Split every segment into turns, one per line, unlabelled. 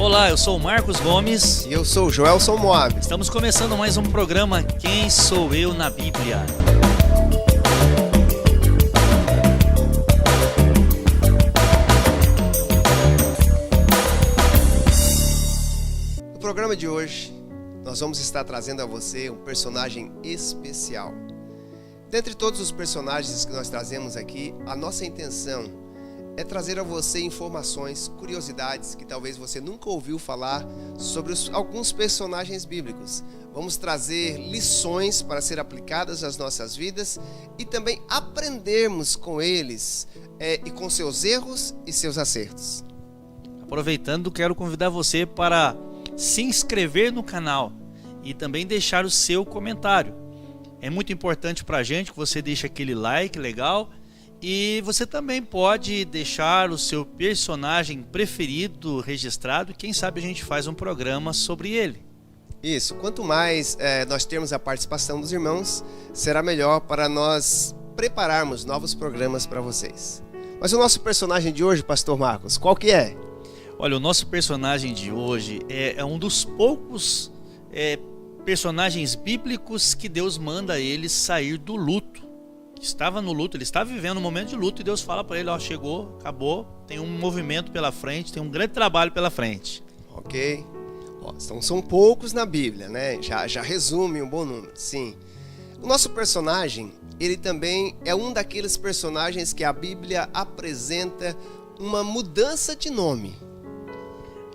Olá, eu sou o Marcos Gomes.
E eu sou o Joelson Moab.
Estamos começando mais um programa Quem Sou Eu na Bíblia.
No programa de hoje, nós vamos estar trazendo a você um personagem especial. Dentre todos os personagens que nós trazemos aqui, a nossa intenção é trazer a você informações, curiosidades que talvez você nunca ouviu falar sobre alguns personagens bíblicos. Vamos trazer lições para ser aplicadas às nossas vidas e também aprendermos com eles e com seus erros e seus acertos.
Aproveitando, quero convidar você para se inscrever no canal e também deixar o seu comentário. É muito importante para a gente que você deixe aquele like legal. E você também pode deixar o seu personagem preferido registrado. Quem sabe a gente faz um programa sobre ele.
Isso, quanto mais nós termos a participação dos irmãos, será melhor para nós prepararmos novos programas para vocês. Mas o nosso personagem de hoje, Pastor Marcos, qual que é?
Olha, o nosso personagem de hoje é um dos poucos personagens bíblicos que Deus manda ele sair do luto. Estava no luto, ele estava vivendo um momento de luto e Deus fala para ele, ó, chegou, acabou, tem um movimento pela frente, tem um grande trabalho pela frente.
Ok, então são poucos na Bíblia, né? Já resume um bom número, sim. O nosso personagem, ele também é um daqueles personagens que a Bíblia apresenta uma mudança de nome.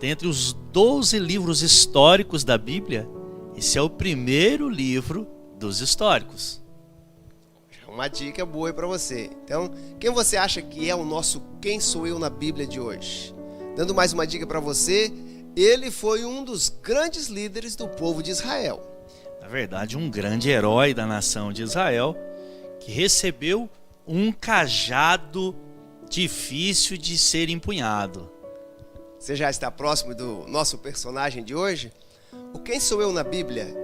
Dentre os 12 livros históricos da Bíblia, esse é o primeiro livro dos históricos.
Uma dica boa aí para você. Então, quem você acha que é o nosso Quem Sou Eu na Bíblia de hoje? Dando mais uma dica para você, ele foi um dos grandes líderes do povo de Israel.
Na verdade, um grande herói da nação de Israel, que recebeu um cajado difícil de ser empunhado.
Você já está próximo do nosso personagem de hoje? O Quem Sou Eu na Bíblia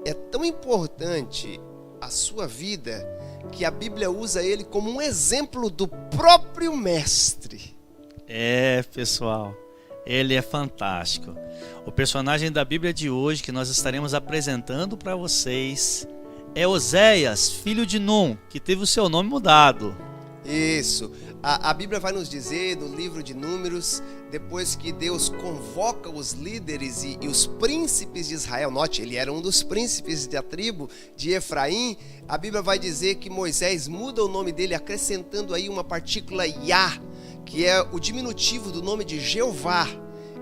é tão importante à sua vida que a Bíblia usa ele como um exemplo do próprio mestre.
Pessoal, ele é fantástico. O personagem da Bíblia de hoje que nós estaremos apresentando para vocês é Oséias, filho de Num, que teve o seu nome mudado.
Isso, a Bíblia vai nos dizer no livro de Números, depois que Deus convoca os líderes e os príncipes de Israel, note, ele era um dos príncipes da tribo de Efraim, a Bíblia vai dizer que Moisés muda o nome dele, acrescentando aí uma partícula Yah, que é o diminutivo do nome de Jeová,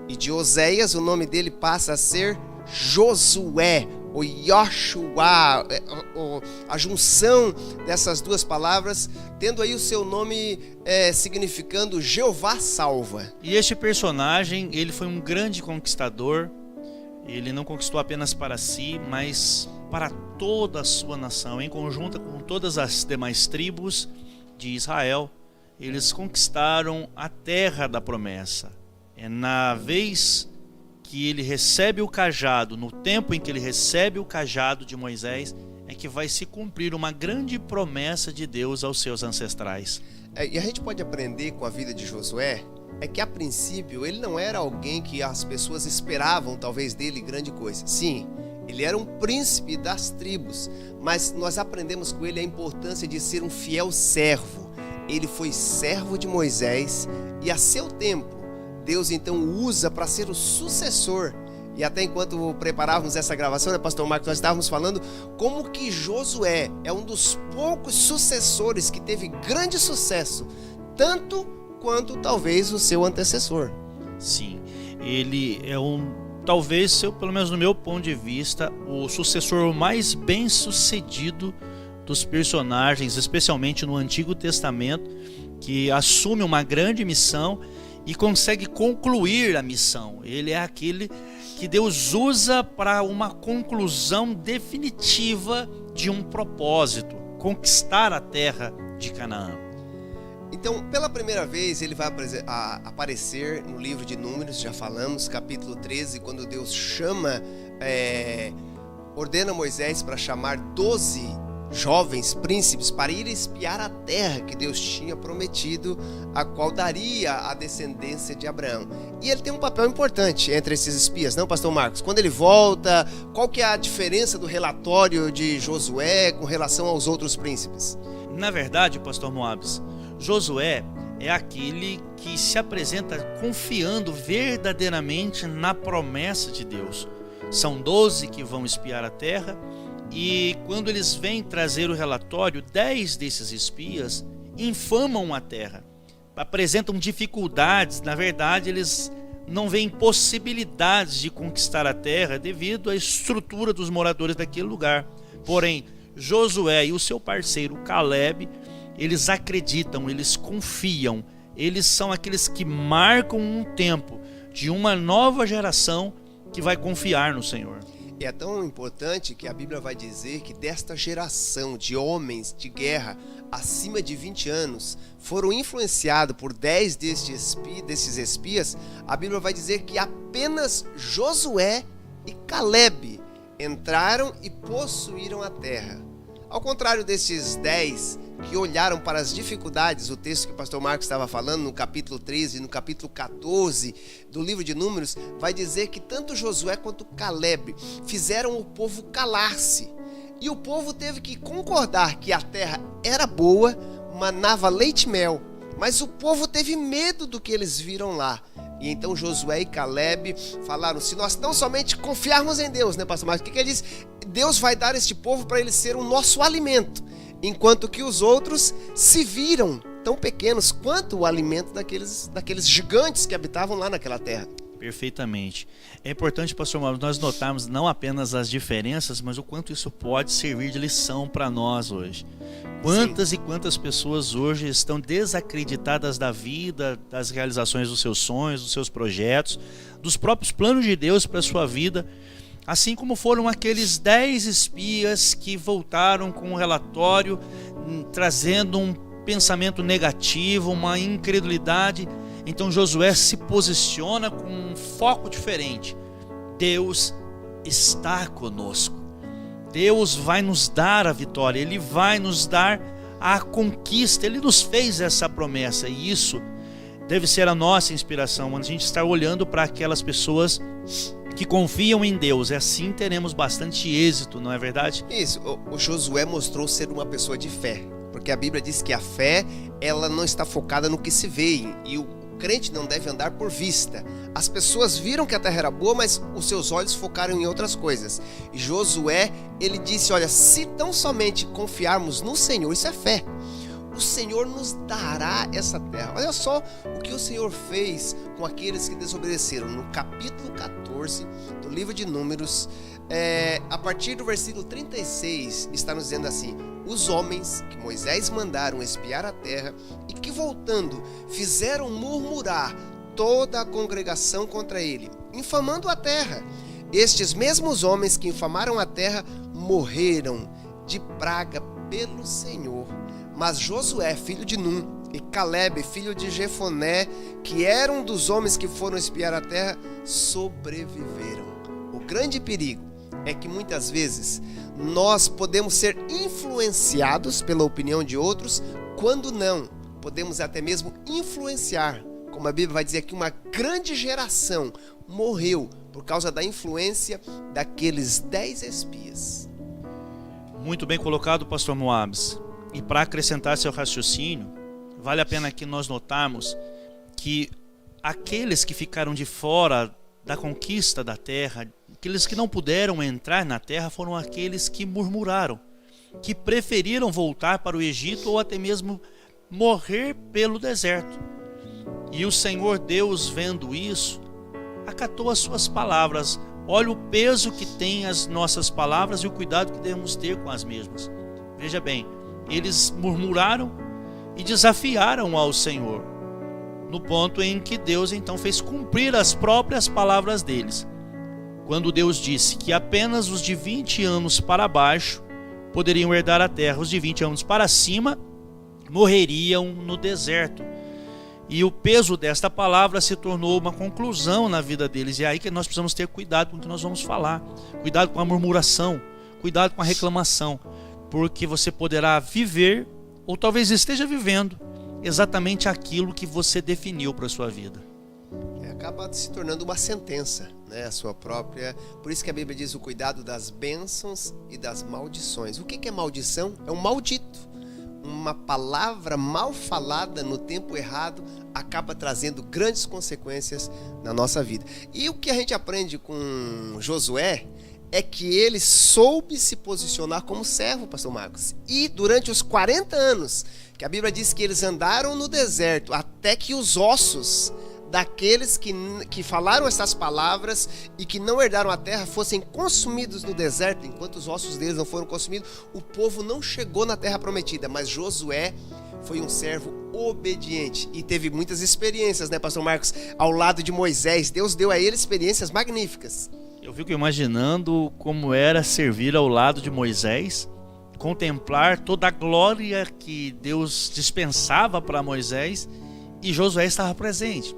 e de Oséias o nome dele passa a ser Josué, ou Yoshua, a junção dessas duas palavras, tendo aí o seu nome significando Jeová salva.
E este personagem, ele foi um grande conquistador. Ele não conquistou apenas para si, mas para toda a sua nação, em conjunto com todas as demais tribos de Israel. Eles conquistaram a terra da promessa. É na vez que ele recebe o cajado, no tempo em que ele recebe o cajado de Moisés, é que vai se cumprir uma grande promessa de Deus aos seus ancestrais.
E a gente pode aprender com a vida de Josué, é que a princípio ele não era alguém que as pessoas esperavam talvez dele grande coisa. Sim, ele era um príncipe das tribos, mas nós aprendemos com ele a importância de ser um fiel servo. Ele foi servo de Moisés e a seu tempo Deus então usa para ser o sucessor. E até enquanto preparávamos essa gravação, né, Pastor Marcos, nós estávamos falando como que Josué é um dos poucos sucessores que teve grande sucesso, tanto quanto talvez o seu antecessor.
Sim, ele é talvez, pelo menos no meu ponto de vista, o sucessor mais bem sucedido dos personagens, especialmente no Antigo Testamento, que assume uma grande missão e consegue concluir a missão. Ele é aquele que Deus usa para uma conclusão definitiva de um propósito, conquistar a terra de Canaã.
Então, pela primeira vez, ele vai aparecer no livro de Números, já falamos, capítulo 13, quando Deus ordena Moisés para chamar 12 jovens príncipes para ir espiar a terra que Deus tinha prometido, a qual daria a descendência de Abraão. E ele tem um papel importante entre esses espias, não, pastor Marcos? Quando ele volta, qual que é a diferença do relatório de Josué com relação aos outros príncipes?
Na verdade, pastor Moabs, Josué é aquele que se apresenta confiando verdadeiramente na promessa de Deus. São 12 que vão espiar a terra, e quando eles vêm trazer o relatório, 10 desses espias infamam a terra, apresentam dificuldades. Na verdade, eles não veem possibilidades de conquistar a terra devido à estrutura dos moradores daquele lugar. Porém, Josué e o seu parceiro Caleb, eles acreditam, eles confiam, eles são aqueles que marcam um tempo de uma nova geração que vai confiar no Senhor.
E é tão importante que a Bíblia vai dizer que desta geração de homens de guerra acima de 20 anos foram influenciados por 10 desses espias. A Bíblia vai dizer que apenas Josué e Caleb entraram e possuíram a terra. Ao contrário desses 10 que olharam para as dificuldades, o texto que o pastor Marcos estava falando no capítulo 13 e no capítulo 14 do livro de Números, vai dizer que tanto Josué quanto Caleb fizeram o povo calar-se. E o povo teve que concordar que a terra era boa, manava leite e mel, mas o povo teve medo do que eles viram lá. E então Josué e Caleb falaram: se nós não somente confiarmos em Deus, né, pastor Marcos? O que ele diz? Deus vai dar este povo para ele ser o nosso alimento, enquanto que os outros se viram tão pequenos quanto o alimento daqueles gigantes que habitavam lá naquela terra.
Perfeitamente. É importante, pastor Mauro, nós notarmos não apenas as diferenças, mas o quanto isso pode servir de lição para nós hoje. Quantas e quantas pessoas hoje estão desacreditadas da vida, das realizações dos seus sonhos, dos seus projetos, dos próprios planos de Deus para a sua vida, assim como foram aqueles 10 espias que voltaram com um relatório trazendo um pensamento negativo, uma incredulidade. Então Josué se posiciona com um foco diferente. Deus está conosco. Deus vai nos dar a vitória, Ele vai nos dar a conquista. Ele nos fez essa promessa, e isso deve ser a nossa inspiração, quando a gente está olhando para aquelas pessoas que confiam em Deus. Assim teremos bastante êxito, não é verdade?
Isso, o Josué mostrou ser uma pessoa de fé, porque a Bíblia diz que a fé, ela não está focada no que se vê, e o crente não deve andar por vista. As pessoas viram que a terra era boa, mas os seus olhos focaram em outras coisas. E Josué, ele disse: olha, se tão somente confiarmos no Senhor, isso é fé, o Senhor nos dará essa terra. Olha só o que o Senhor fez com aqueles que desobedeceram. No capítulo 14 do livro de Números, a partir do versículo 36, está nos dizendo assim: os homens que Moisés mandaram espiar a terra e que, voltando, fizeram murmurar toda a congregação contra ele, infamando a terra. Estes mesmos homens que infamaram a terra morreram de praga pelo Senhor. Mas Josué, filho de Num, e Caleb, filho de Jefoné, que eram dos homens que foram espiar a terra, sobreviveram. O grande perigo é que muitas vezes nós podemos ser influenciados pela opinião de outros, quando não, podemos até mesmo influenciar. Como a Bíblia vai dizer que uma grande geração morreu por causa da influência daqueles 10 espias.
Muito bem colocado, pastor Moabs. E para acrescentar seu raciocínio, vale a pena que nós notarmos que aqueles que ficaram de fora da conquista da terra, aqueles que não puderam entrar na terra, foram aqueles que murmuraram, que preferiram voltar para o Egito ou até mesmo morrer pelo deserto. E o Senhor Deus, vendo isso, acatou as suas palavras. Olha o peso que tem as nossas palavras e o cuidado que devemos ter com as mesmas. Veja bem, eles murmuraram e desafiaram ao Senhor, no ponto em que Deus então fez cumprir as próprias palavras deles, quando Deus disse que apenas os de 20 anos para baixo poderiam herdar a terra, os de 20 anos para cima morreriam no deserto. E o peso desta palavra se tornou uma conclusão na vida deles. E é aí que nós precisamos ter cuidado com o que nós vamos falar, cuidado com a murmuração, cuidado com a reclamação, porque você poderá viver, ou talvez esteja vivendo, exatamente aquilo que você definiu para a sua vida.
Acaba se tornando uma sentença, né? A sua própria. Por isso que a Bíblia diz o cuidado das bênçãos e das maldições. O que é maldição? É um maldito. Uma palavra mal falada no tempo errado acaba trazendo grandes consequências na nossa vida. E o que a gente aprende com Josué é que ele soube se posicionar como servo, pastor Marcos. E durante os 40 anos, que a Bíblia diz que eles andaram no deserto, até que os ossos daqueles que falaram essas palavras e que não herdaram a terra fossem consumidos no deserto, enquanto os ossos deles não foram consumidos, o povo não chegou na terra prometida. Mas Josué foi um servo obediente e teve muitas experiências, né, pastor Marcos, ao lado de Moisés. Deus deu a ele experiências magníficas.
Eu fico imaginando como era servir ao lado de Moisés, contemplar toda a glória que Deus dispensava para Moisés, e Josué estava presente,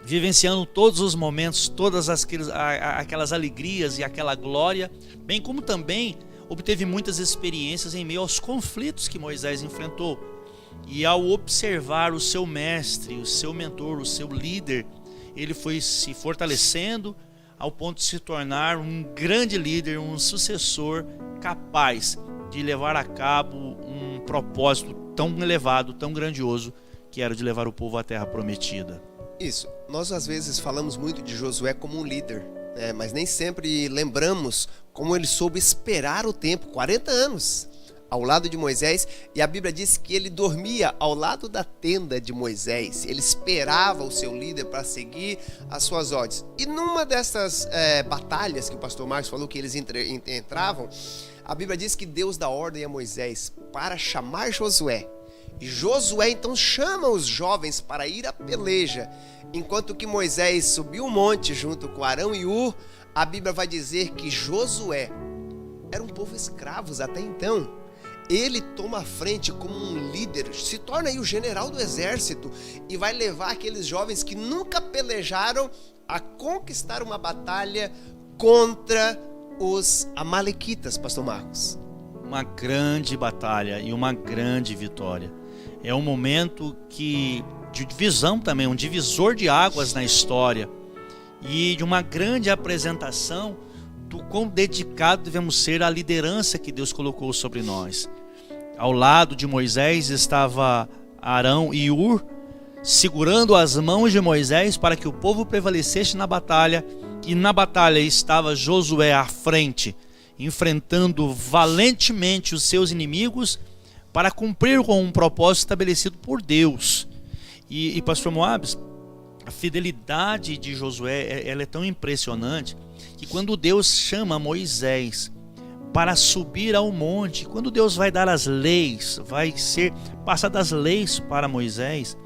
vivenciando todos os momentos, todas aquelas alegrias e aquela glória, bem como também obteve muitas experiências em meio aos conflitos que Moisés enfrentou. E ao observar o seu mestre, o seu mentor, o seu líder, ele foi se fortalecendo ao ponto de se tornar um grande líder, um sucessor capaz de levar a cabo um propósito tão elevado, tão grandioso, que era de levar o povo à terra prometida.
Isso, nós às vezes falamos muito de Josué como um líder, né? Mas nem sempre lembramos como ele soube esperar o tempo, 40 anos, ao lado de Moisés, e a Bíblia diz que ele dormia ao lado da tenda de Moisés, ele esperava o seu líder para seguir as suas ordens. E numa dessas batalhas que o pastor Marcos falou que eles entravam, a Bíblia diz que Deus dá ordem a Moisés para chamar Josué. E Josué então chama os jovens para ir à peleja. Enquanto que Moisés subiu o monte junto com Arão e Hur, a Bíblia vai dizer que Josué era um povo escravos até então. Ele toma a frente como um líder, se torna aí o general do exército e vai levar aqueles jovens que nunca pelejaram a conquistar uma batalha contra os amalequitas, pastor Marcos.
Uma grande batalha e uma grande vitória. É um momento de divisão também, um divisor de águas na história e de uma grande apresentação do quão dedicado devemos ser à liderança que Deus colocou sobre nós. Ao lado de Moisés estava Arão e Hur, segurando as mãos de Moisés para que o povo prevalecesse na batalha, e na batalha estava Josué à frente, enfrentando valentemente os seus inimigos para cumprir com um propósito estabelecido por Deus. E pastor Moabs, a fidelidade de Josué ela é tão impressionante que quando Deus chama Moisés para subir ao monte, quando Deus vai dar as leis, vai ser passadas as leis para Moisés,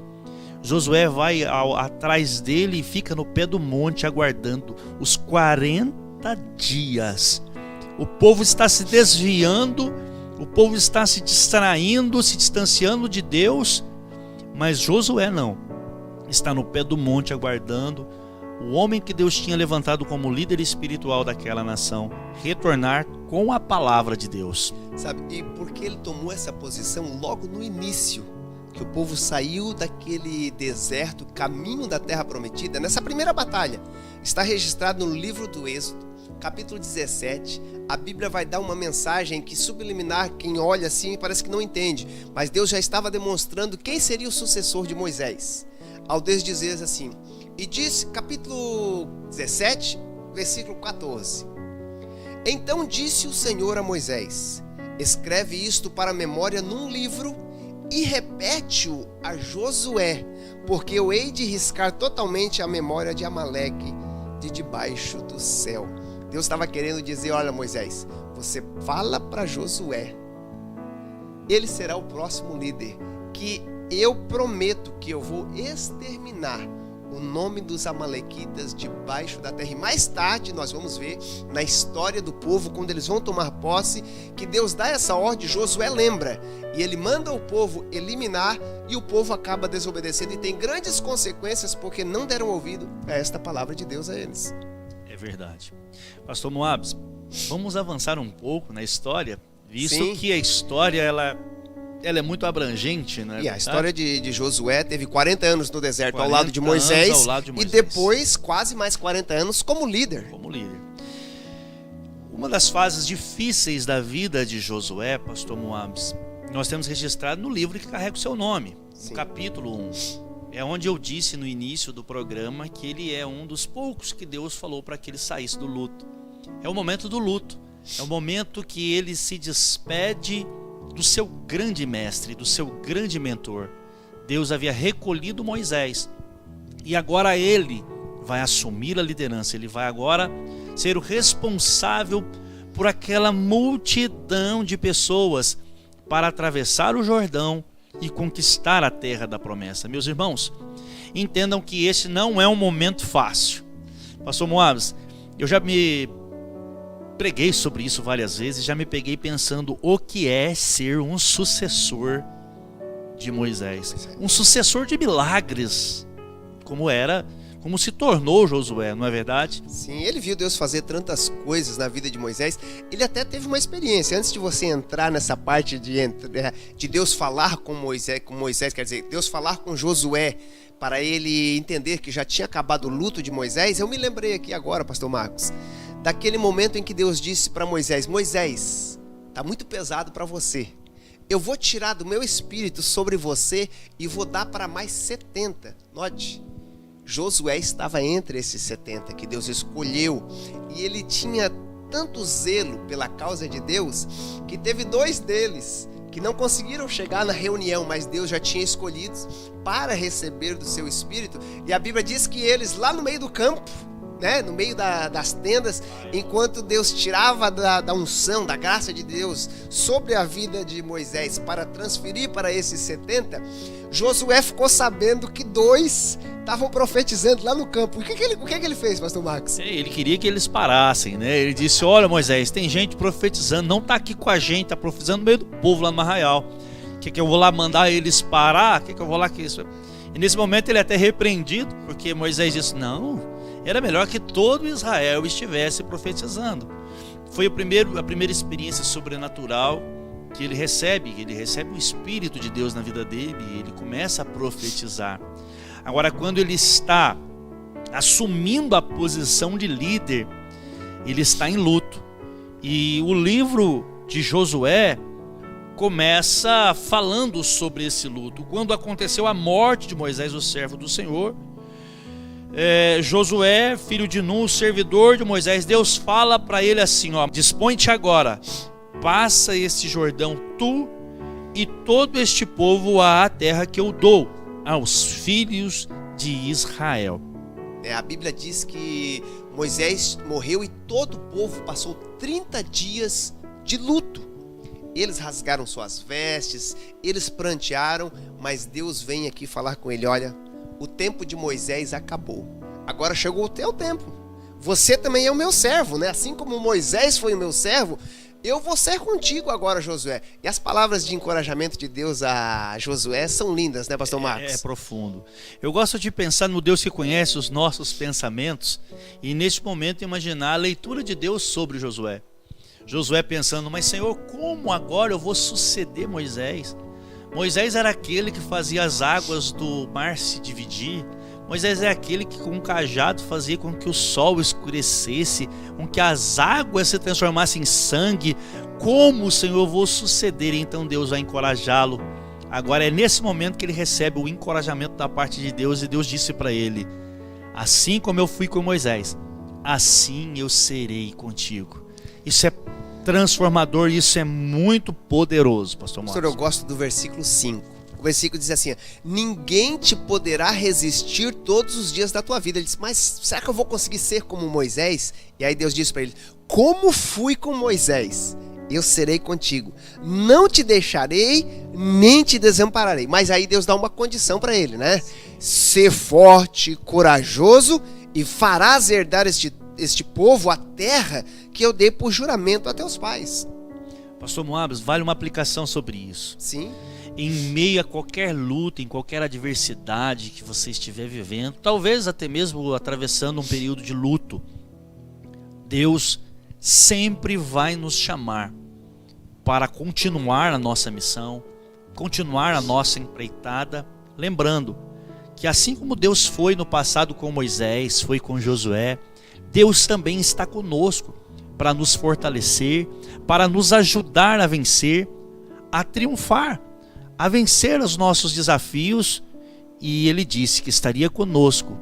Josué vai atrás dele e fica no pé do monte aguardando os 40 dias. O povo está se desviando, o povo está se distraindo, se distanciando de Deus, mas Josué não. Está no pé do monte aguardando o homem que Deus tinha levantado como líder espiritual daquela nação retornar com a palavra de Deus.
Sabe, e porque ele tomou essa posição logo no início, que o povo saiu daquele deserto, caminho da terra prometida, nessa primeira batalha, está registrado no livro do Êxodo, capítulo 17, a Bíblia vai dar uma mensagem que subliminar, quem olha assim parece que não entende, mas Deus já estava demonstrando quem seria o sucessor de Moisés, ao Deus dizer assim, e diz, capítulo 17, versículo 14, então disse o Senhor a Moisés, escreve isto para a memória num livro e repete-o a Josué, porque eu hei de riscar totalmente a memória de Amaleque de debaixo do céu. Deus estava querendo dizer, olha Moisés, você fala para Josué, ele será o próximo líder, que eu prometo que eu vou exterminar o nome dos amalequitas debaixo da terra. E mais tarde nós vamos ver na história do povo, quando eles vão tomar posse, que Deus dá essa ordem, Josué lembra, e ele manda o povo eliminar, e o povo acaba desobedecendo e tem grandes consequências porque não deram ouvido a esta palavra de Deus a eles.
É verdade. Pastor Moabs, vamos avançar um pouco na história visto
Sim.
que a história ela é muito abrangente, né?
E a história de Josué teve 40 anos no deserto ao
40
lado de Moisés,
anos ao lado de
e
Moisés.
depois quase mais 40 anos como líder.
Como líder. Uma das fases difíceis da vida de Josué, pastor Moabs, nós temos registrado no livro que carrega o seu nome,
Sim.
no capítulo 1. É onde eu disse no início do programa que ele é um dos poucos que Deus falou para que ele saísse do luto. É o momento do luto. É o momento que ele se despede do seu grande mestre, do seu grande mentor. Deus havia recolhido Moisés e agora ele vai assumir a liderança. Ele vai agora ser o responsável por aquela multidão de pessoas para atravessar o Jordão e conquistar a terra da promessa. Meus irmãos, entendam que esse não é um momento fácil. Pastor Moabs, eu já me preguei sobre isso várias vezes, já me peguei pensando o que é ser um sucessor de Moisés. Um sucessor de milagres, como se tornou Josué, não é verdade?
Sim, ele viu Deus fazer tantas coisas na vida de Moisés. Ele até teve uma experiência. Antes de você entrar nessa parte de Deus falar com Moisés, quer dizer, Deus falar com Josué, para ele entender que já tinha acabado o luto de Moisés, eu me lembrei aqui agora, pastor Marcos, daquele momento em que Deus disse para Moisés: Moisés, está muito pesado para você. Eu vou tirar do meu espírito sobre você e vou dar para mais 70. Note, Josué estava entre esses 70 que Deus escolheu, e ele tinha tanto zelo pela causa de Deus que teve 2 deles que não conseguiram chegar na reunião, mas Deus já tinha escolhidos para receber do seu espírito. E a Bíblia diz que eles lá no meio do campo, né, no meio das tendas, enquanto Deus tirava da unção, da graça de Deus sobre a vida de Moisés para transferir para esses 70, Josué ficou sabendo que 2 estavam profetizando lá no campo. O que ele fez, pastor Marcos?
Ele queria que eles parassem, né? Ele disse: olha, Moisés, tem gente profetizando, não está aqui com a gente, está profetizando no meio do povo lá no Arraial. Que eu vou lá mandar eles parar? Que eu vou lá que isso? E nesse momento ele é até repreendido, porque Moisés disse: não, era melhor que todo Israel estivesse profetizando. Foi a primeira experiência sobrenatural que ele recebe o Espírito de Deus na vida dele, e ele começa a profetizar. Agora, quando ele está assumindo a posição de líder, ele está em luto. E o livro de Josué começa falando sobre esse luto. Quando aconteceu a morte de Moisés, o servo do Senhor, Josué, filho de Nun, servidor de Moisés, Deus fala para ele assim: ó, dispõe-te agora, passa este Jordão tu e todo este povo à terra que eu dou aos filhos de Israel.
A Bíblia diz que Moisés morreu e todo o povo passou 30 dias de luto. Eles rasgaram suas vestes, eles prantearam, mas Deus vem aqui falar com ele: olha, o tempo de Moisés acabou. Agora chegou o teu tempo. Você também é o meu servo, né? Assim como Moisés foi o meu servo, eu vou ser contigo agora, Josué. E as palavras de encorajamento de Deus a Josué são lindas, né, pastor Marcos?
É profundo. Eu gosto de pensar no Deus que conhece os nossos pensamentos e neste momento imaginar a leitura de Deus sobre Josué. Josué pensando: mas Senhor, como agora eu vou suceder Moisés? Moisés era aquele que fazia as águas do mar se dividir. Moisés é aquele que com um cajado fazia com que o sol escurecesse, com que as águas se transformassem em sangue. Como, Senhor, eu vou suceder? Então Deus vai encorajá-lo. Agora é nesse momento que ele recebe o encorajamento da parte de Deus, e Deus disse para ele: assim como eu fui com Moisés, assim eu serei contigo. Isso é transformador, isso é muito poderoso, pastor Marcos.
Pastor, eu gosto do versículo 5. O versículo diz assim: ninguém te poderá resistir todos os dias da tua vida. Ele diz: mas será que eu vou conseguir ser como Moisés? E aí Deus diz para ele: como fui com Moisés, eu serei contigo. Não te deixarei, nem te desampararei. Mas aí Deus dá uma condição para ele, né? Ser forte, corajoso, e farás herdar este povo a terra que eu dei por juramento a teus pais.
Pastor Moabs, vale uma aplicação sobre isso.
Sim.
Em meio a qualquer luta, em qualquer adversidade que você estiver vivendo, talvez até mesmo atravessando um período de luto, Deus sempre vai nos chamar para continuar a nossa missão, continuar a nossa empreitada, lembrando que assim como Deus foi no passado com Moisés, foi com Josué, Deus também está conosco para nos fortalecer, para nos ajudar a vencer, a triunfar, a vencer os nossos desafios. E Ele disse que estaria conosco.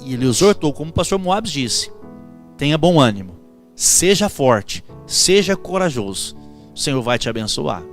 E Ele exortou, como o pastor Moabs disse: tenha bom ânimo, seja forte, seja corajoso, o Senhor vai te abençoar.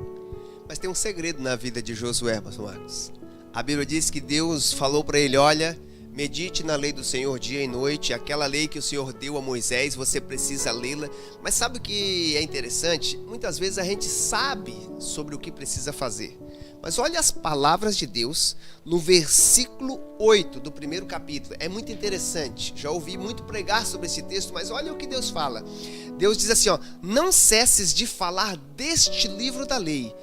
Mas tem um segredo na vida de Josué, pastor Marcos. A Bíblia diz que Deus falou para ele: olha, medite na lei do Senhor dia e noite. Aquela lei que o Senhor deu a Moisés, você precisa lê-la. Mas sabe o que é interessante? Muitas vezes a gente sabe sobre o que precisa fazer. Mas olha as palavras de Deus no versículo 8 do primeiro capítulo. É muito interessante. Já ouvi muito pregar sobre esse texto, mas olha o que Deus fala. Deus diz assim, ó: não cesses de falar deste livro da lei.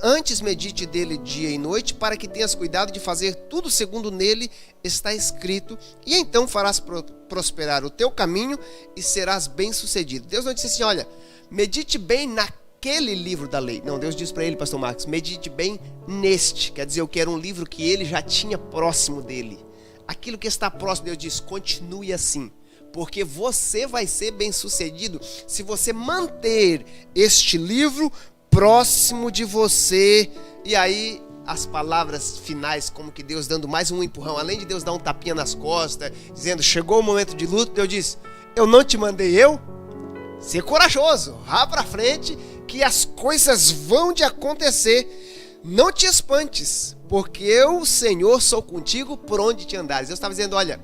Antes medite dele dia e noite, para que tenhas cuidado de fazer tudo segundo nele está escrito, e então farás prosperar o teu caminho e serás bem-sucedido. Deus não disse assim, olha, medite bem naquele livro da lei. Não, Deus disse para ele, pastor Marcos, medite bem neste. Quer dizer, eu quero um livro que ele já tinha próximo dele. Aquilo que está próximo, Deus diz, continue assim, porque você vai ser bem-sucedido se você manter este livro próximo de você. E aí as palavras finais, como que Deus dando mais um empurrão, além de Deus dar um tapinha nas costas, dizendo, chegou o momento de luto, Deus diz, eu não te mandei eu? Ser corajoso, vá pra frente, que as coisas vão de acontecer. Não te espantes, porque eu, o Senhor, sou contigo por onde te andares. Deus estava dizendo, olha,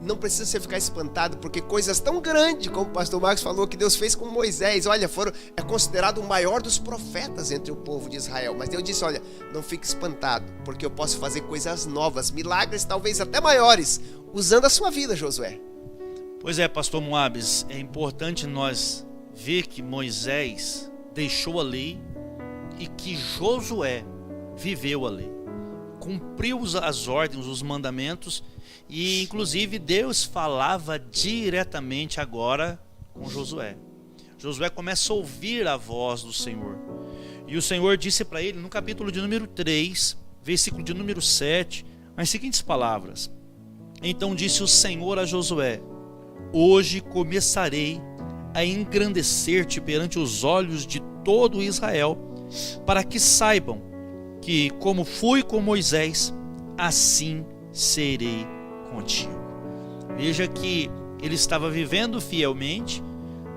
não precisa você ficar espantado, porque coisas tão grandes, como o pastor Marcos falou, que Deus fez com Moisés, olha, é considerado o maior dos profetas entre o povo de Israel. Mas Deus disse, olha, não fique espantado, porque eu posso fazer coisas novas, milagres talvez até maiores, usando a sua vida, Josué.
Pois é, pastor Moabs, é importante nós ver que Moisés deixou a lei e que Josué viveu a lei, cumpriu as ordens, os mandamentos. E inclusive Deus falava diretamente agora com Josué. Josué começa a ouvir a voz do Senhor. E o Senhor disse para ele no capítulo de número 3, versículo de número 7, as seguintes palavras: então disse o Senhor a Josué: hoje começarei a engrandecer-te perante os olhos de todo Israel, para que saibam que como fui com Moisés, assim serei contigo. Veja que ele estava vivendo fielmente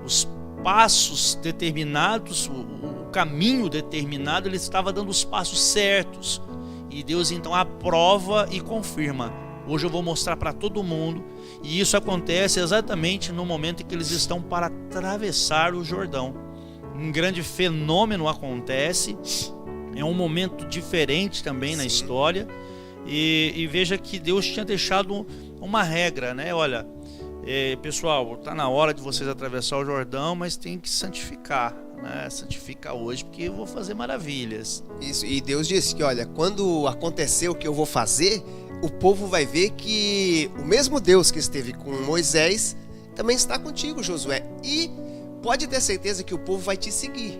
os passos determinados, o caminho determinado, ele estava dando os passos certos. E Deus então aprova e confirma: hoje eu vou mostrar para todo mundo. E isso acontece exatamente no momento em que eles estão para atravessar o Jordão. Um grande fenômeno acontece, é um momento diferente também na história. E veja que Deus tinha deixado uma regra, né? Olha, pessoal, está na hora de vocês atravessar o Jordão, mas tem que santificar, né? Santificar hoje, porque eu vou fazer maravilhas.
Isso, e Deus disse que, olha, quando acontecer o que eu vou fazer, o povo vai ver que o mesmo Deus que esteve com Moisés também está contigo, Josué. E pode ter certeza que o povo vai te seguir.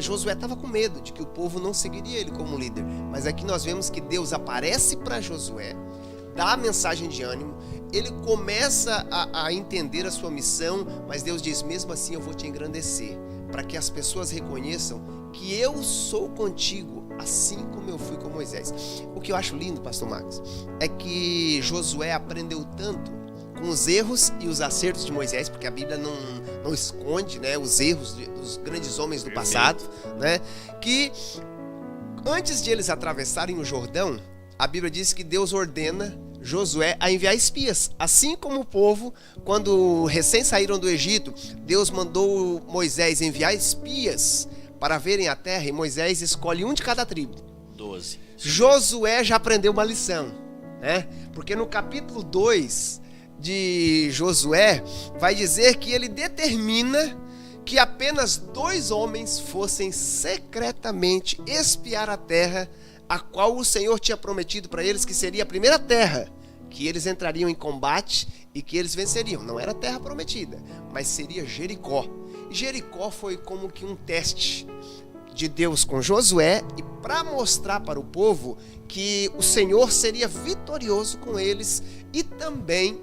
Josué estava com medo de que o povo não seguiria ele como líder, mas aqui nós vemos que Deus aparece para Josué, dá a mensagem de ânimo, ele começa a entender a sua missão, mas Deus diz, mesmo assim eu vou te engrandecer, para que as pessoas reconheçam que eu sou contigo, assim como eu fui com Moisés. O que eu acho lindo, pastor Marcos, é que Josué aprendeu tanto com os erros e os acertos de Moisés, porque a Bíblia não esconde, né, os erros dos grandes homens do passado, né, que antes de eles atravessarem o Jordão, a Bíblia diz que Deus ordena Josué a enviar espias. Assim como o povo, quando recém saíram do Egito, Deus mandou Moisés enviar espias para verem a terra, e Moisés escolhe um de cada tribo.
12.
Josué já aprendeu uma lição, né? Porque no capítulo 2 de Josué vai dizer que ele determina que apenas 2 homens fossem secretamente espiar a terra, a qual o Senhor tinha prometido para eles que seria a primeira terra que eles entrariam em combate e que eles venceriam. Não era a terra prometida, mas seria Jericó. E Jericó foi como que um teste. de Deus com Josué e para mostrar para o povo que o Senhor seria vitorioso com eles e também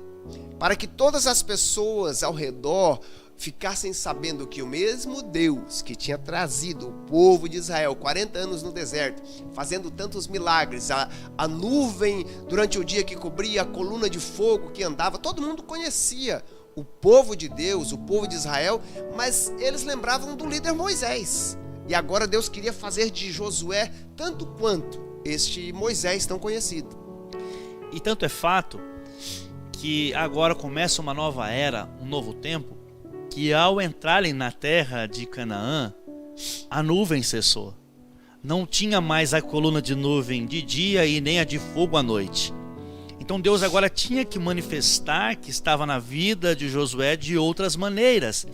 para que todas as pessoas ao redor ficassem sabendo que o mesmo Deus que tinha trazido o povo de Israel 40 anos no deserto, fazendo tantos milagres, a nuvem durante o dia que cobria, a coluna de fogo que andava, todo mundo conhecia o povo de Deus, o povo de Israel, mas eles lembravam do líder Moisés. E agora Deus queria fazer de Josué tanto quanto este Moisés tão conhecido.
E tanto é fato que agora começa uma nova era, um novo tempo, que ao entrarem na terra de Canaã, a nuvem cessou. Não tinha mais a coluna de nuvem de dia e nem a de fogo à noite. Então Deus agora tinha que manifestar que estava na vida de Josué de outras maneiras.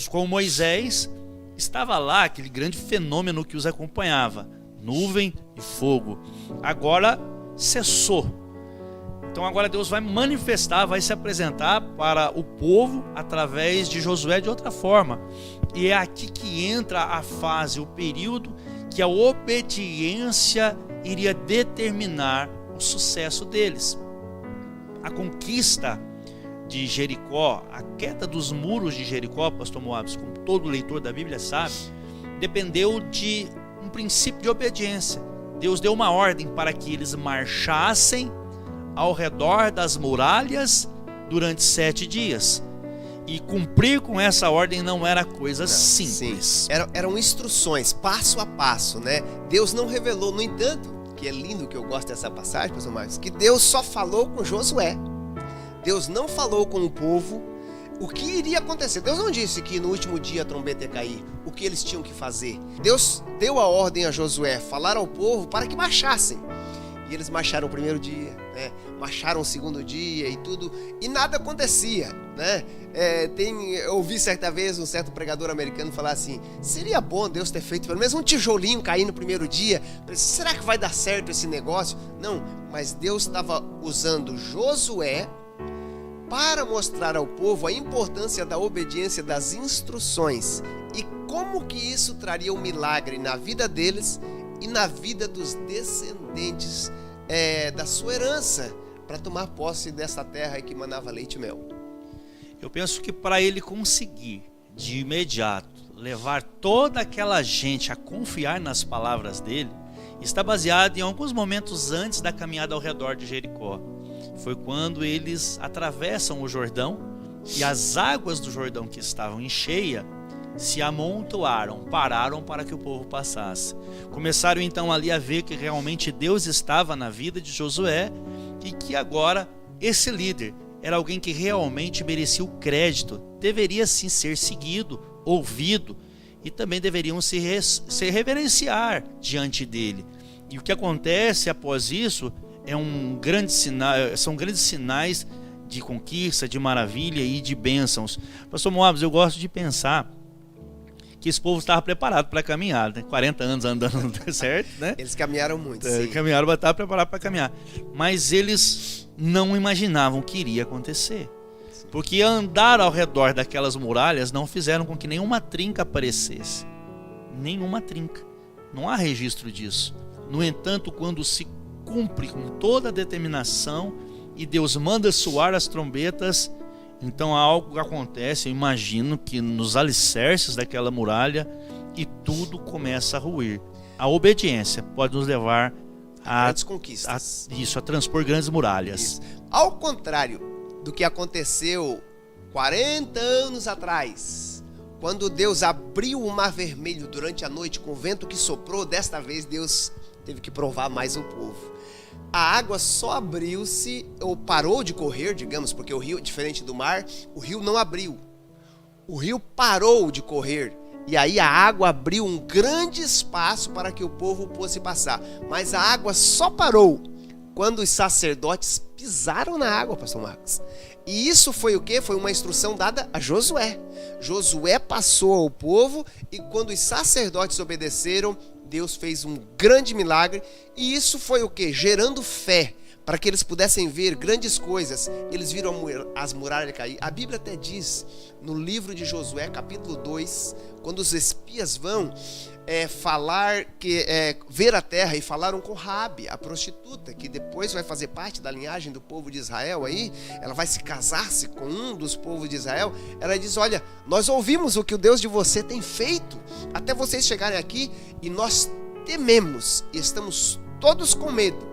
Com Moisés, estava lá aquele grande fenômeno que os acompanhava, nuvem e fogo. Agora cessou. Então agora Deus vai manifestar, vai se apresentar para o povo através de Josué de outra forma. E é aqui que entra a fase, o período que a obediência iria determinar o sucesso deles. A conquista de Jericó, a queda dos muros de Jericó, pastor Moabs, como todo leitor da Bíblia sabe, dependeu de um princípio de obediência. Deus deu uma ordem para que eles marchassem ao redor das muralhas durante 7 dias. E cumprir com essa ordem não era coisa simples.
Eram instruções, passo a passo, né? Deus não revelou, no entanto, que é lindo, que eu gosto dessa passagem, pastor Marcos, que Deus só falou com Josué. Deus não falou com o povo o que iria acontecer. Deus não disse que no último dia a trombeta ia cair, o que eles tinham que fazer. Deus deu a ordem a Josué, falar ao povo para que marchassem. E eles marcharam o primeiro dia, né? Marcharam o segundo dia e tudo, e nada acontecia, né? Eu ouvi certa vez um certo pregador americano falar assim: seria bom Deus ter feito pelo menos um tijolinho cair no primeiro dia. Será que vai dar certo esse negócio? Não, mas Deus estava usando Josué para mostrar ao povo a importância da obediência das instruções e como que isso traria um milagre na vida deles e na vida dos descendentes da sua herança, para tomar posse dessa terra que manava leite e mel.
Eu penso que para ele conseguir de imediato levar toda aquela gente a confiar nas palavras dele, está baseado em alguns momentos antes da caminhada ao redor de Jericó. Foi quando eles atravessam o Jordão e as águas do Jordão que estavam em cheia se amontoaram, pararam para que o povo passasse. Começaram então ali a ver que realmente Deus estava na vida de Josué e que agora esse líder era alguém que realmente merecia o crédito, deveria sim ser seguido, ouvido e também deveriam se reverenciar diante dele. E o que acontece após isso são grandes sinais de conquista, de maravilha e de bênçãos. Pastor Moabs, eu gosto de pensar que esse povo estava preparado para caminhar, né? 40 anos andando no deserto, né?
Eles caminharam muito,
caminharam, mas estavam preparados para caminhar. Mas eles não imaginavam o que iria acontecer. Porque andar ao redor daquelas muralhas não fizeram com que nenhuma trinca aparecesse. Nenhuma trinca. Não há registro disso. No entanto, quando se cumpre com toda a determinação e Deus manda soar as trombetas, então algo acontece, eu imagino que nos alicerces daquela muralha, e tudo começa a ruir. A obediência pode nos levar a
grandes conquistas.
A transpor grandes muralhas.
Isso. Ao contrário do que aconteceu 40 anos atrás, quando Deus abriu o Mar Vermelho durante a noite com o vento que soprou, desta vez Deus teve que provar mais o povo. A água só abriu-se, ou parou de correr, digamos, porque o rio, diferente do mar, o rio não abriu. O rio parou de correr. E aí a água abriu um grande espaço para que o povo pudesse passar. Mas a água só parou quando os sacerdotes pisaram na água, pastor Marcos. E isso foi o quê? Foi uma instrução dada a Josué. Josué passou ao povo e quando os sacerdotes obedeceram, Deus fez um grande milagre, e isso foi o quê? Gerando fé para que eles pudessem ver grandes coisas. Eles viram as muralhas cair. A Bíblia até diz, no livro de Josué, capítulo 2, quando os espias vão ver a terra, e falaram com Raabe, a prostituta, que depois vai fazer parte da linhagem do povo de Israel aí, ela vai se casar-se com um dos povos de Israel. Ela diz: olha, nós ouvimos o que o Deus de você tem feito, até vocês chegarem aqui, e nós tememos, e estamos todos com medo.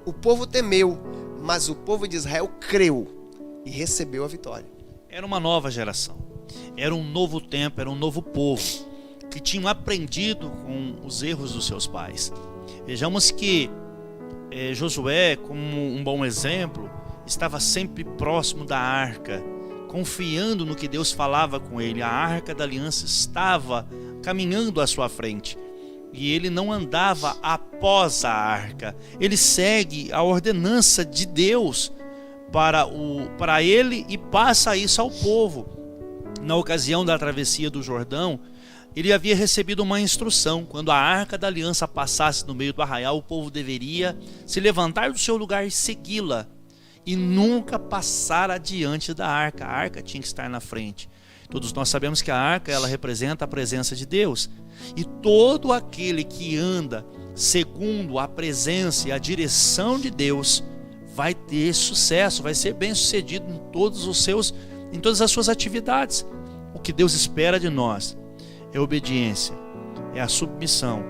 O povo temeu, mas o povo de Israel creu e recebeu a vitória.
Era uma nova geração, era um novo tempo, era um novo povo, que tinham aprendido com os erros dos seus pais. Vejamos que Josué, como um bom exemplo, estava sempre próximo da arca, confiando no que Deus falava com ele. A arca da aliança estava caminhando à sua frente, e ele não andava após a arca. Ele segue a ordenança de Deus para ele e passa isso ao povo. Na ocasião da travessia do Jordão, ele havia recebido uma instrução: quando a arca da aliança passasse no meio do arraial, o povo deveria se levantar do seu lugar e segui-la, e nunca passar adiante da arca. A arca tinha que estar na frente. Todos nós sabemos que a arca, ela representa a presença de Deus, e todo aquele que anda segundo a presença e a direção de Deus vai ter sucesso, vai ser bem sucedido em todas as suas atividades. O que Deus espera de nós é obediência, é a submissão,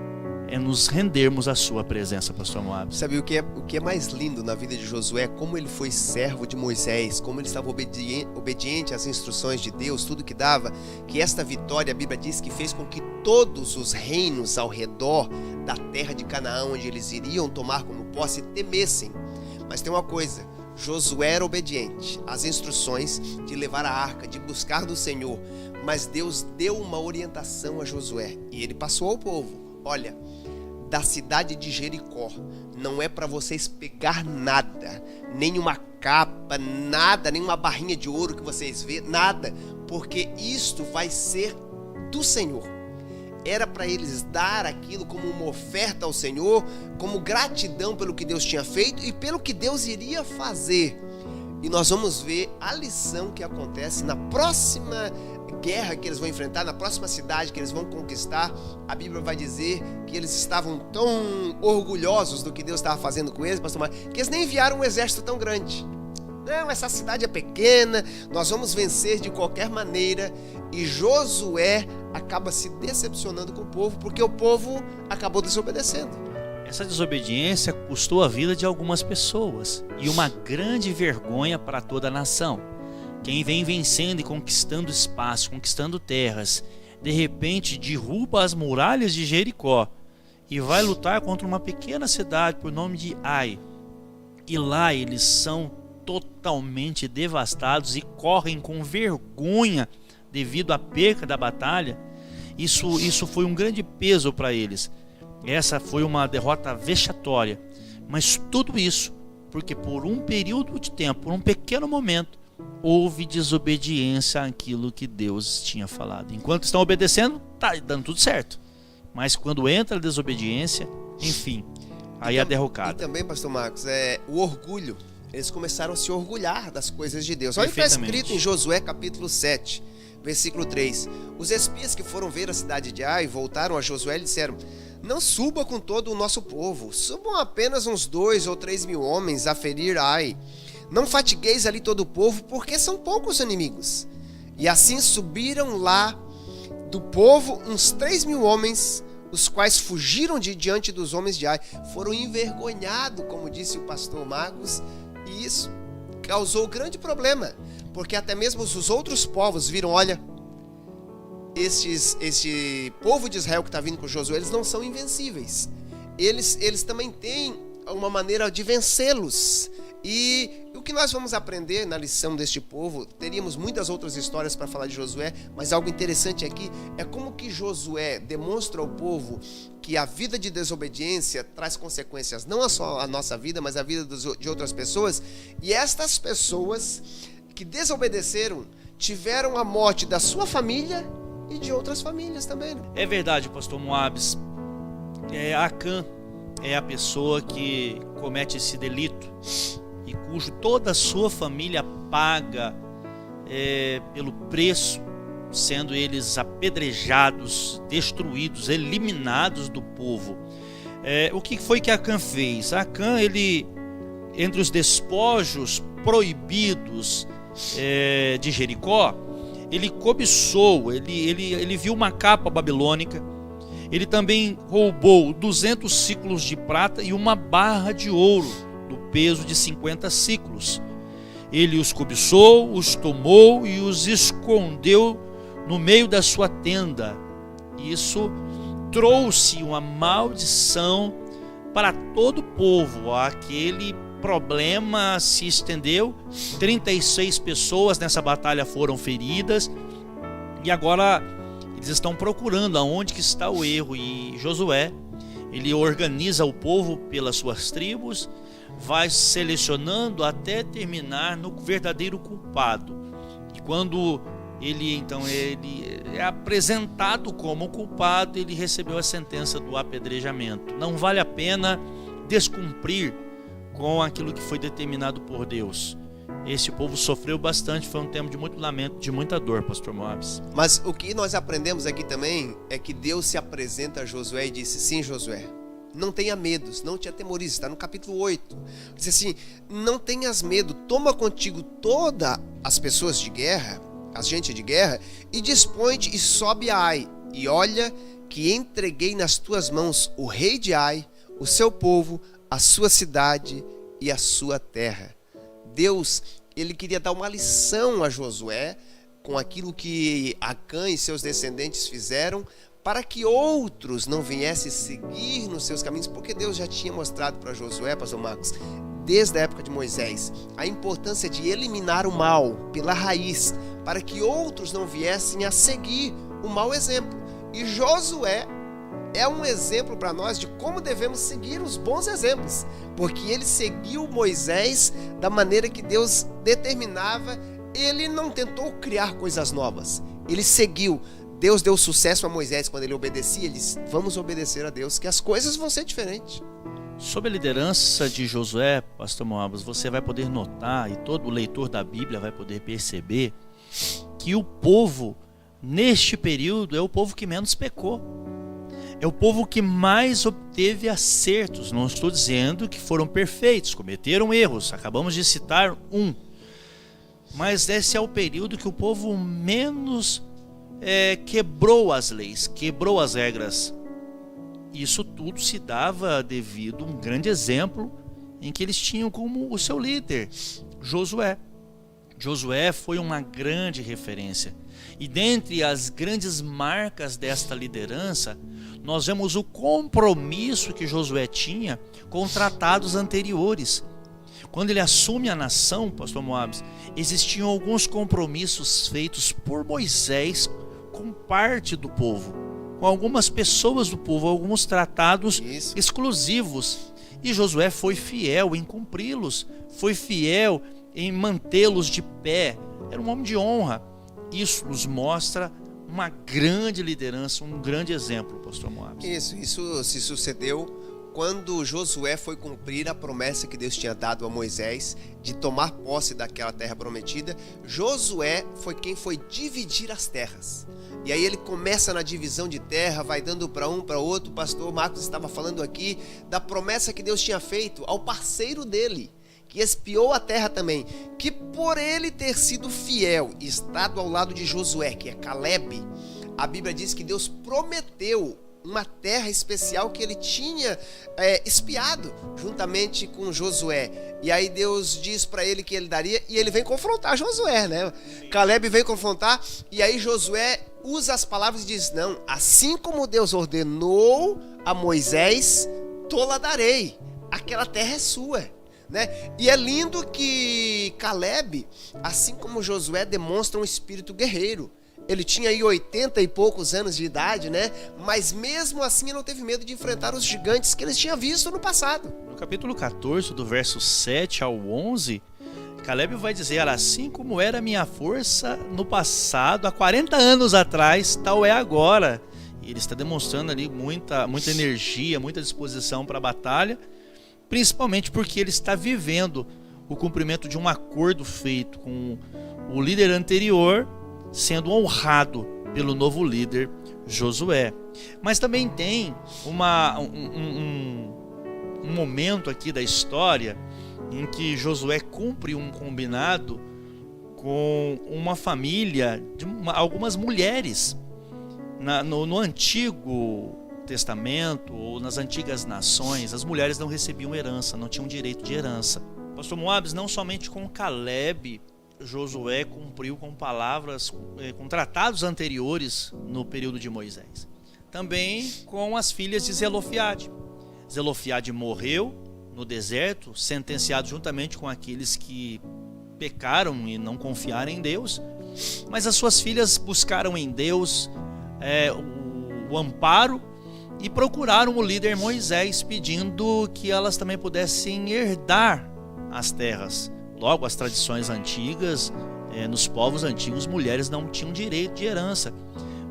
é nos rendermos à sua presença, pastor Moab.
Sabe o que é mais lindo na vida de Josué? Como ele foi servo de Moisés, como ele estava obediente às instruções de Deus, tudo que dava, que esta vitória, a Bíblia diz que fez com que todos os reinos ao redor da terra de Canaã, onde eles iriam tomar como posse, temessem. Mas tem uma coisa: Josué era obediente às instruções de levar a arca, de buscar do Senhor, mas Deus deu uma orientação a Josué, e ele passou ao povo: olha, da cidade de Jericó não é para vocês pegar nada, nenhuma capa, nada, nenhuma barrinha de ouro que vocês vê, nada, porque isto vai ser do Senhor. Era para eles dar aquilo como uma oferta ao Senhor, como gratidão pelo que Deus tinha feito e pelo que Deus iria fazer. E nós vamos ver a lição que acontece na próxima guerra que eles vão enfrentar, na próxima cidade que eles vão conquistar. A Bíblia vai dizer que eles estavam tão orgulhosos do que Deus estava fazendo com eles, pastor Mário, que eles nem enviaram um exército tão grande. Não, essa cidade é pequena, nós vamos vencer de qualquer maneira. E Josué acaba se decepcionando com o povo, porque o povo acabou desobedecendo.
Essa desobediência custou a vida de algumas pessoas e uma grande vergonha para toda a nação. Quem vem vencendo e conquistando espaço, conquistando terras, de repente derruba as muralhas de Jericó e vai lutar contra uma pequena cidade por nome de Ai. E lá eles são totalmente devastados e correm com vergonha devido à perca da batalha. Isso foi um grande peso para eles. Essa foi uma derrota vexatória. Mas tudo isso porque por um período de tempo, por um pequeno momento, houve desobediência àquilo que Deus tinha falado. Enquanto estão obedecendo, tá dando tudo certo. Mas quando entra a desobediência, enfim, aí a derrocada.
E também, pastor Marcos, o orgulho. Eles começaram a se orgulhar das coisas de Deus. Olha o que está escrito em Josué capítulo 7, versículo 3. Os espias que foram ver a cidade de Ai voltaram a Josué e disseram: não suba com todo o nosso povo, subam apenas uns 2 ou 3 mil homens a ferir Ai. Não fatigueis ali todo o povo, porque são poucos inimigos. E assim subiram lá do povo uns 3 mil homens, os quais fugiram de diante dos homens de Ai. Foram envergonhados, como disse o pastor Marcos, e isso causou grande problema, porque até mesmo os outros povos viram: olha, esse povo de Israel que está vindo com Josué, eles não são invencíveis. Eles também têm uma maneira de vencê-los. E o que nós vamos aprender na lição deste povo, teríamos muitas outras histórias para falar de Josué, mas algo interessante aqui é como que Josué demonstra ao povo que a vida de desobediência traz consequências, não só a nossa vida, mas a vida de outras pessoas. E estas pessoas que desobedeceram tiveram a morte da sua família e de outras famílias também.
É verdade, pastor Moabs. Acã é a pessoa que comete esse delito e cujo toda a sua família paga pelo preço, sendo eles apedrejados, destruídos, eliminados do povo. O que foi que Acã fez? Acã, ele, entre os despojos proibidos de Jericó, ele cobiçou, ele viu uma capa babilônica, ele também roubou 200 ciclos de prata e uma barra de ouro do peso de 50 ciclos. Ele os cobiçou, os tomou e os escondeu no meio da sua tenda. Isso trouxe uma maldição para todo o povo. Aquele problema se estendeu, 36 pessoas nessa batalha foram feridas, e agora eles estão procurando aonde que está o erro. E Josué, ele organiza o povo pelas suas tribos, vai selecionando até terminar no verdadeiro culpado. E quando ele é apresentado como culpado, ele recebeu a sentença do apedrejamento. Não vale a pena descumprir com aquilo que foi determinado por Deus. Esse povo sofreu bastante, foi um tempo de muito lamento, de muita dor, pastor Moabs.
Mas o que nós aprendemos aqui também é que Deus se apresenta a Josué e disse: sim, Josué, não tenha medos, não te atemorizes. Está no capítulo 8. Diz assim: não tenhas medo, toma contigo todas as pessoas de guerra, as gente de guerra, e dispõe-te e sobe a Ai, e olha que entreguei nas tuas mãos o rei de Ai, o seu povo, a sua cidade e a sua terra. Deus, ele queria dar uma lição a Josué com aquilo que Acã e seus descendentes fizeram, para que outros não viessem seguir nos seus caminhos, porque Deus já tinha mostrado para Josué, pastor Marcos, desde a época de Moisés, a importância de eliminar o mal pela raiz, para que outros não viessem a seguir o mau exemplo. E Josué é um exemplo para nós de como devemos seguir os bons exemplos, porque ele seguiu Moisés da maneira que Deus determinava. Ele não tentou criar coisas novas, ele seguiu. Deus deu sucesso a Moisés quando ele obedecia. Ele disse: vamos obedecer a Deus, que as coisas vão ser diferentes.
Sob a liderança de Josué, pastor Moabs, você vai poder notar, e todo leitor da Bíblia vai poder perceber, que o povo, neste período, é o povo que menos pecou. É o povo que mais obteve acertos. Não estou dizendo que foram perfeitos, cometeram erros, acabamos de citar um. Mas esse é o período que o povo menos quebrou as leis, quebrou as regras. Isso tudo se dava devido a um grande exemplo em que eles tinham como o seu líder, Josué. Josué foi uma grande referência. E dentre as grandes marcas desta liderança, nós vemos o compromisso que Josué tinha com tratados anteriores. Quando ele assume a nação, pastor Moabs, existiam alguns compromissos feitos por Moisés com parte do povo, com algumas pessoas do povo, alguns tratados exclusivos. E Josué foi fiel em cumpri-los, foi fiel em mantê-los de pé. Era um homem de honra. Isso nos mostra uma grande liderança, um grande exemplo, pastor Moabs.
Isso se sucedeu quando Josué foi cumprir a promessa que Deus tinha dado a Moisés de tomar posse daquela terra prometida. Josué foi quem foi dividir as terras. E aí ele começa na divisão de terra, vai dando para um, para outro. O pastor Marcos estava falando aqui da promessa que Deus tinha feito ao parceiro dele, que espiou a terra também, que por ele ter sido fiel e estado ao lado de Josué, que é Calebe, a Bíblia diz que Deus prometeu uma terra especial que ele tinha espiado juntamente com Josué. E aí Deus diz para ele que ele daria, e ele vem confrontar Josué, né? Calebe vem confrontar, e aí Josué usa as palavras e diz: não, assim como Deus ordenou a Moisés, tô-la darei, aquela terra é sua. Né? E é lindo que Calebe, assim como Josué, demonstra um espírito guerreiro. Ele tinha aí 80 e poucos anos de idade, né? Mas mesmo assim ele não teve medo de enfrentar os gigantes que eles tinham visto no passado.
No capítulo 14, do verso 7 ao 11, Calebe vai dizer: assim como era a minha força no passado, há 40 anos atrás, tal é agora. E ele está demonstrando ali muita energia, muita disposição para a batalha. principalmente porque ele está vivendo o cumprimento de um acordo feito com o líder anterior, sendo honrado pelo novo líder Josué. Mas também tem um momento aqui da história em que Josué cumpre um combinado com uma família de algumas mulheres. No Antigo Testamento ou nas antigas nações, as mulheres não recebiam herança, não tinham direito de herança. Pastor Moabs, não somente com Caleb, Josué cumpriu com palavras, com tratados anteriores no período de Moisés. Também com as filhas de Zelofiade. Zelofiade morreu no deserto, sentenciado juntamente com aqueles que pecaram e não confiaram em Deus. Mas as suas filhas buscaram em Deus o amparo e procuraram o líder Moisés, pedindo que elas também pudessem herdar as terras. Logo, as tradições antigas, nos povos antigos, mulheres não tinham direito de herança.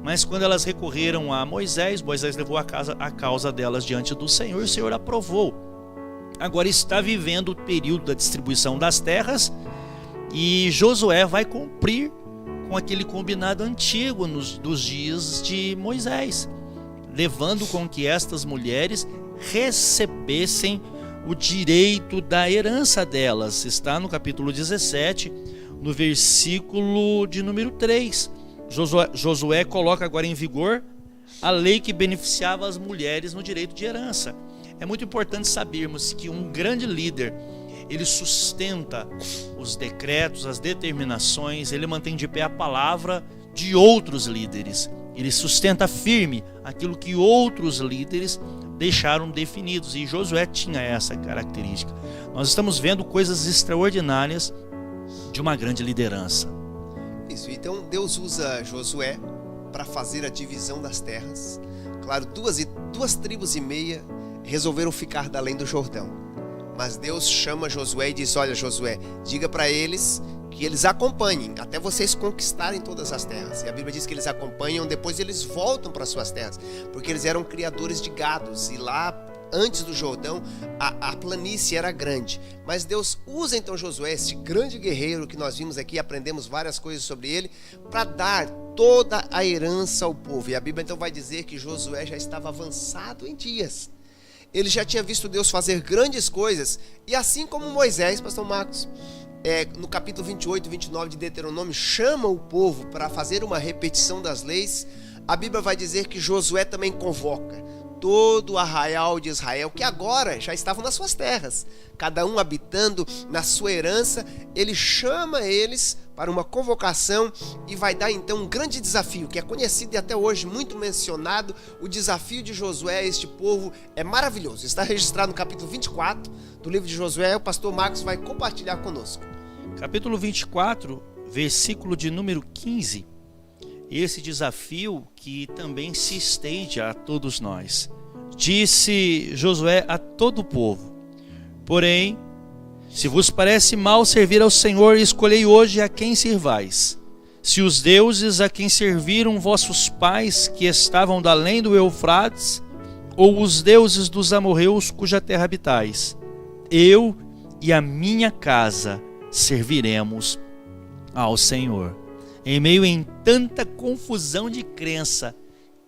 Mas quando elas recorreram a Moisés, Moisés levou a causa delas diante do Senhor e o Senhor aprovou. Agora está vivendo o período da distribuição das terras e Josué vai cumprir com aquele combinado antigo dos dias de Moisés, levando com que estas mulheres recebessem o direito da herança delas. Está no capítulo 17, no versículo de número 3. Josué coloca agora em vigor a lei que beneficiava as mulheres no direito de herança. É muito importante sabermos que um grande líder, ele sustenta os decretos, as determinações, ele mantém de pé a palavra de outros líderes. Ele sustenta firme aquilo que outros líderes deixaram definidos, e Josué tinha essa característica. Nós estamos vendo coisas extraordinárias de uma grande liderança.
Isso, então Deus usa Josué para fazer a divisão das terras. Claro, duas tribos e meia resolveram ficar da além do Jordão. Mas Deus chama Josué e diz: olha, Josué, diga para eles que eles acompanhem até vocês conquistarem todas as terras. E a Bíblia diz que eles acompanham, depois eles voltam para suas terras, porque eles eram criadores de gados, e lá antes do Jordão a planície era grande. Mas Deus usa então Josué, esse grande guerreiro que nós vimos aqui, aprendemos várias coisas sobre ele, para dar toda a herança ao povo. E a Bíblia então vai dizer que Josué já estava avançado em dias. Ele já tinha visto Deus fazer grandes coisas, e assim como Moisés, pastor Marcos, no capítulo 28 e 29 de Deuteronômio, chama o povo para fazer uma repetição das leis, a Bíblia vai dizer que Josué também convoca todo o arraial de Israel, que agora já estavam nas suas terras, cada um habitando na sua herança. Ele chama eles para uma convocação e vai dar então um grande desafio, que é conhecido e até hoje muito mencionado. O desafio de Josué a este povo é maravilhoso, está registrado no capítulo 24 do livro de Josué. O pastor Marcos vai compartilhar conosco.
Capítulo 24, versículo de número 15. Esse desafio que também se estende a todos nós. Disse Josué a todo o povo: porém, se vos parece mal servir ao Senhor, escolhei hoje a quem servais. Se os deuses a quem serviram vossos pais, que estavam da além do Eufrates, ou os deuses dos amorreus cuja terra habitais, eu e a minha casa serviremos ao Senhor. Em meio em tanta confusão de crença,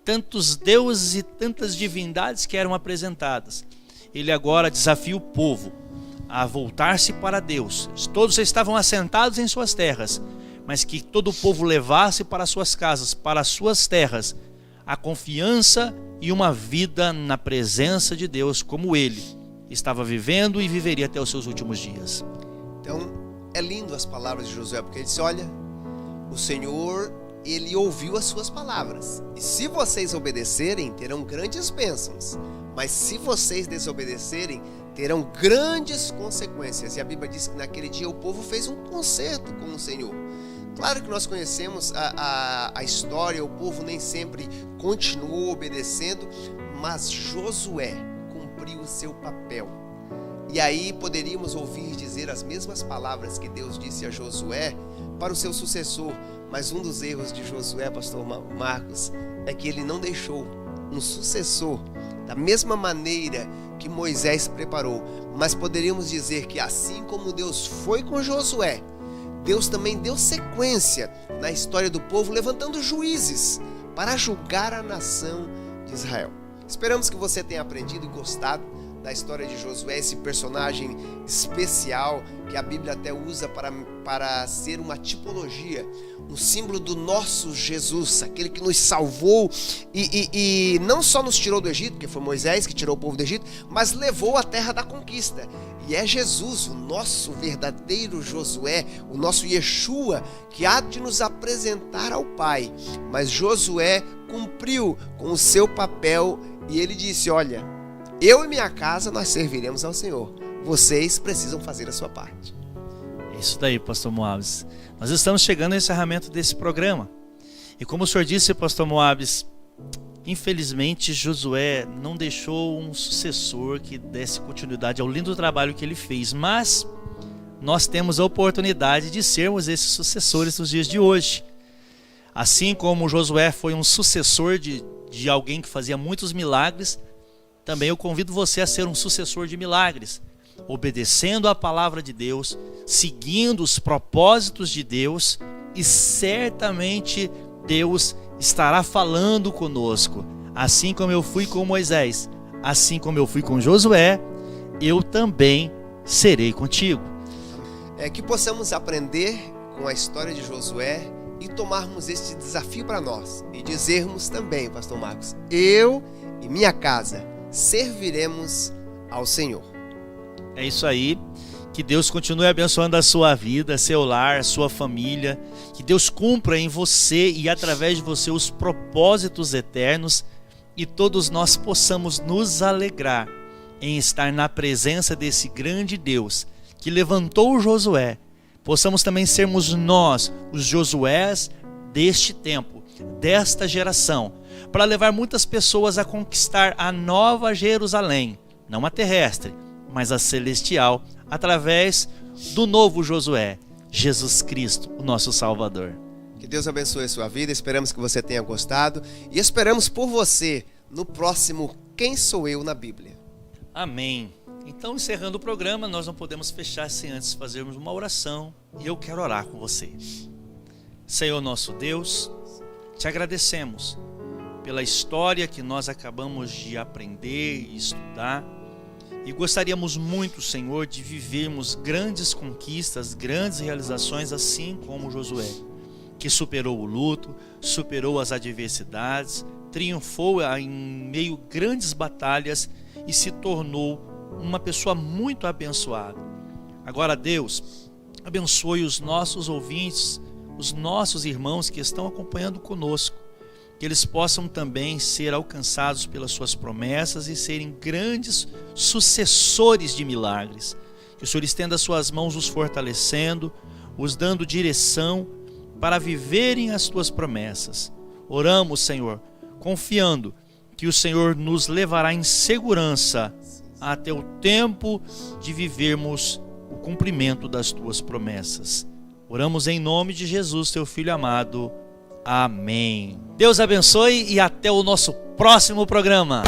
tantos deuses e tantas divindades que eram apresentadas, ele agora desafia o povo a voltar-se para Deus. Todos estavam assentados em suas terras, mas que todo o povo levasse para suas casas, para suas terras, a confiança e uma vida na presença de Deus, como ele estava vivendo e viveria até os seus últimos dias.
Então, é lindo as palavras de Josué, porque ele disse: olha, o Senhor, ele ouviu as suas palavras, e se vocês obedecerem, terão grandes bênçãos, mas se vocês desobedecerem, terão grandes consequências. E a Bíblia diz que naquele dia o povo fez um concerto com o Senhor. Claro que nós conhecemos a história, o povo nem sempre continuou obedecendo, mas Josué cumpriu o seu papel. E aí poderíamos ouvir dizer as mesmas palavras que Deus disse a Josué para o seu sucessor. Mas um dos erros de Josué, pastor Marcos, é que ele não deixou um sucessor da mesma maneira que Moisés preparou. Mas poderíamos dizer que assim como Deus foi com Josué, Deus também deu sequência na história do povo, levantando juízes para julgar a nação de Israel. Esperamos que você tenha aprendido e gostado da história de Josué, esse personagem especial que a Bíblia até usa para ser uma tipologia, um símbolo do nosso Jesus, aquele que nos salvou e não só nos tirou do Egito, que foi Moisés que tirou o povo do Egito, mas levou à terra da conquista. E é Jesus, o nosso verdadeiro Josué, o nosso Yeshua, que há de nos apresentar ao Pai. Mas Josué cumpriu com o seu papel e ele disse: olha, eu e minha casa nós serviremos ao Senhor. Vocês precisam fazer a sua parte.
É isso daí, pastor Moabes. Nós estamos chegando ao encerramento desse programa. E como o senhor disse, pastor Moabes, infelizmente Josué não deixou um sucessor que desse continuidade ao lindo trabalho que ele fez. Mas nós temos a oportunidade de sermos esses sucessores nos dias de hoje. Assim como Josué foi um sucessor de alguém que fazia muitos milagres, também eu convido você a ser um sucessor de milagres, obedecendo à palavra de Deus, seguindo os propósitos de Deus, e certamente Deus estará falando conosco. Assim como eu fui com Moisés, assim como eu fui com Josué, eu também serei contigo.
Que possamos aprender com a história de Josué e tomarmos este desafio para nós e dizermos também, pastor Marcos, eu e minha casa serviremos ao Senhor.
É isso aí. Que Deus continue abençoando a sua vida, seu lar, sua família. Que Deus cumpra em você e através de você os propósitos eternos. E todos nós possamos nos alegrar em estar na presença desse grande Deus que levantou Josué. Possamos também sermos nós, os Josués deste tempo, desta geração, para levar muitas pessoas a conquistar a nova Jerusalém, não a terrestre, mas a celestial, através do novo Josué, Jesus Cristo, o nosso Salvador.
Que Deus abençoe a sua vida, esperamos que você tenha gostado e esperamos por você no próximo Quem Sou Eu na Bíblia.
Amém. Então, encerrando o programa, nós não podemos fechar sem antes fazermos uma oração, e eu quero orar com você. Senhor nosso Deus, te agradecemos pela história que nós acabamos de aprender e estudar, e gostaríamos muito, Senhor, de vivermos grandes conquistas, grandes realizações, assim como Josué, que superou o luto, superou as adversidades, triunfou em meio a grandes batalhas e se tornou uma pessoa muito abençoada. Agora, Deus, abençoe os nossos ouvintes, os nossos irmãos que estão acompanhando conosco, que eles possam também ser alcançados pelas suas promessas e serem grandes sucessores de milagres. Que o Senhor estenda suas mãos os fortalecendo, os dando direção para viverem as tuas promessas. Oramos, Senhor, confiando que o Senhor nos levará em segurança até o tempo de vivermos o cumprimento das tuas promessas. Oramos em nome de Jesus, teu Filho amado. Amém. Deus abençoe e até o nosso próximo programa.